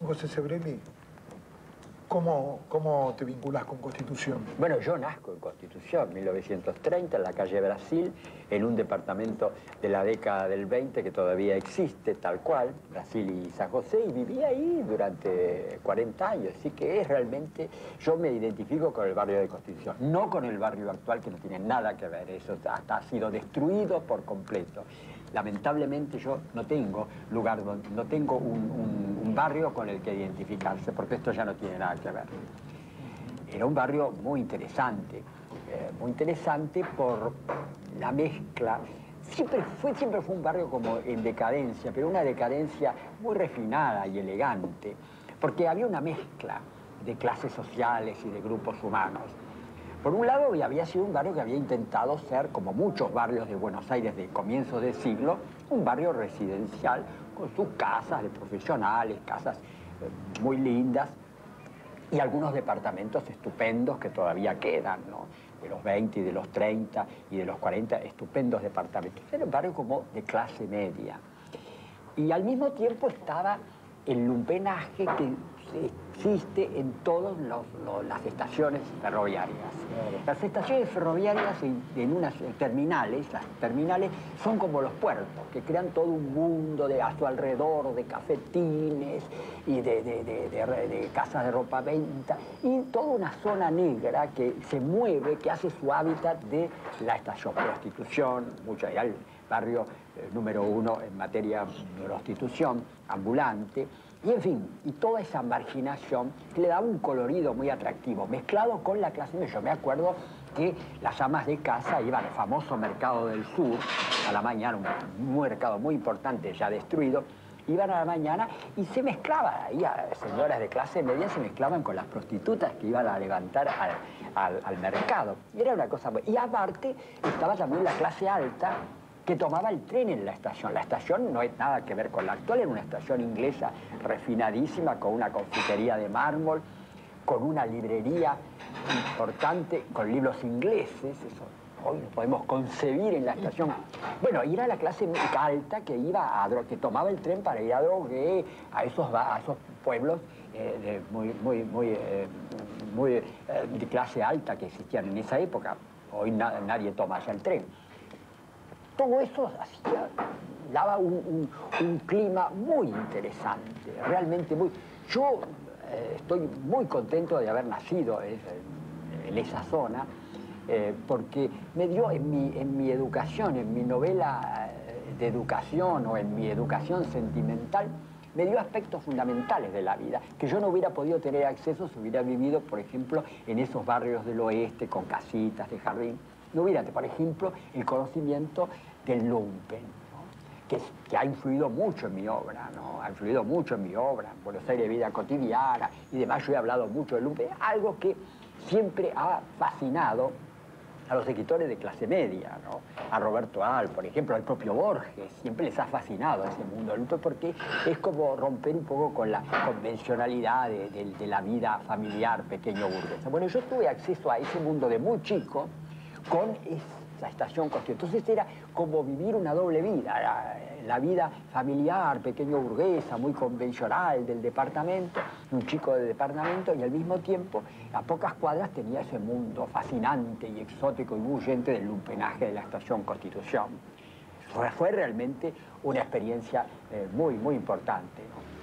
José Sebrelli, ¿cómo te vinculas con Constitución? Bueno, yo nazco en Constitución, 1930, en la calle Brasil, en un departamento de la década del 20 que todavía existe, tal cual, Brasil y San José, y viví ahí durante 40 años. Así que es realmente, yo me identifico con el barrio de Constitución, no con el barrio actual, que no tiene nada que ver, eso hasta ha sido destruido por completo. Lamentablemente yo no tengo lugar, no tengo un barrio con el que identificarse, porque esto ya no tiene nada que ver. Era un barrio muy interesante por la mezcla. Siempre fue un barrio como en decadencia, pero una decadencia muy refinada y elegante, porque había una mezcla de clases sociales y de grupos humanos. Por un lado, había sido un barrio que había intentado ser, como muchos barrios de Buenos Aires de comienzos del siglo, un barrio residencial con sus casas de profesionales, casas muy lindas y algunos departamentos estupendos que todavía quedan, ¿no? De los 20 y de los 30 y de los 40, estupendos departamentos. Era un barrio como de clase media. Y al mismo tiempo estaba el lumpenaje que existe en todas las estaciones ferroviarias. Las estaciones ferroviarias en unas terminales, las terminales son como los puertos, que crean todo un mundo a su alrededor de cafetines y de casas de ropa venta, y toda una zona negra que se mueve, que hace su hábitat de la estación prostitución, mucho era el barrio número 1 en materia de prostitución, ambulante, y en fin, y toda esa marginación que le daba un colorido muy atractivo, mezclado con la clase media. Yo me acuerdo que las amas de casa iban al famoso Mercado del Sur a la mañana, un mercado muy importante ya destruido, iban a la mañana y se mezclaban, ahí señoras de clase media se mezclaban con las prostitutas que iban a levantar al mercado. Y era una cosa muy... Y aparte estaba también la clase alta, que tomaba el tren en la estación. La estación no es nada que ver con la actual, era una estación inglesa refinadísima, con una confitería de mármol, con una librería importante, con libros ingleses, eso hoy lo podemos concebir en la estación. Bueno, y era la clase alta que iba que tomaba el tren para ir a Drogué, a esos pueblos de clase alta que existían en esa época. Hoy nadie toma ya el tren. Todo eso daba un clima muy interesante, realmente muy... Yo estoy muy contento de haber nacido en esa zona, porque me dio en mi educación, en mi novela de educación o en mi educación sentimental, me dio aspectos fundamentales de la vida, que yo no hubiera podido tener acceso si hubiera vivido, por ejemplo, en esos barrios del oeste, con casitas de jardín. No hubiera, por ejemplo, el conocimiento del lumpen, ¿no? que ha influido mucho en mi obra, ¿no? Ha influido mucho en mi obra, Buenos Aires, vida cotidiana y demás. Yo he hablado mucho del lumpen, algo que siempre ha fascinado a los escritores de clase media, ¿no? A Roberto Al, por ejemplo, al propio Borges, siempre les ha fascinado ese mundo del lumpen, porque es como romper un poco con la convencionalidad de la vida familiar pequeño burguesa. Bueno, yo tuve acceso a ese mundo de muy chico, con esa estación Constitución. Entonces era como vivir una doble vida, la vida familiar, pequeño burguesa, muy convencional del departamento, un chico de departamento, y al mismo tiempo, a pocas cuadras tenía ese mundo fascinante y exótico y bullente del lumpenaje de la estación Constitución. Fue realmente una experiencia muy, muy importante, ¿no?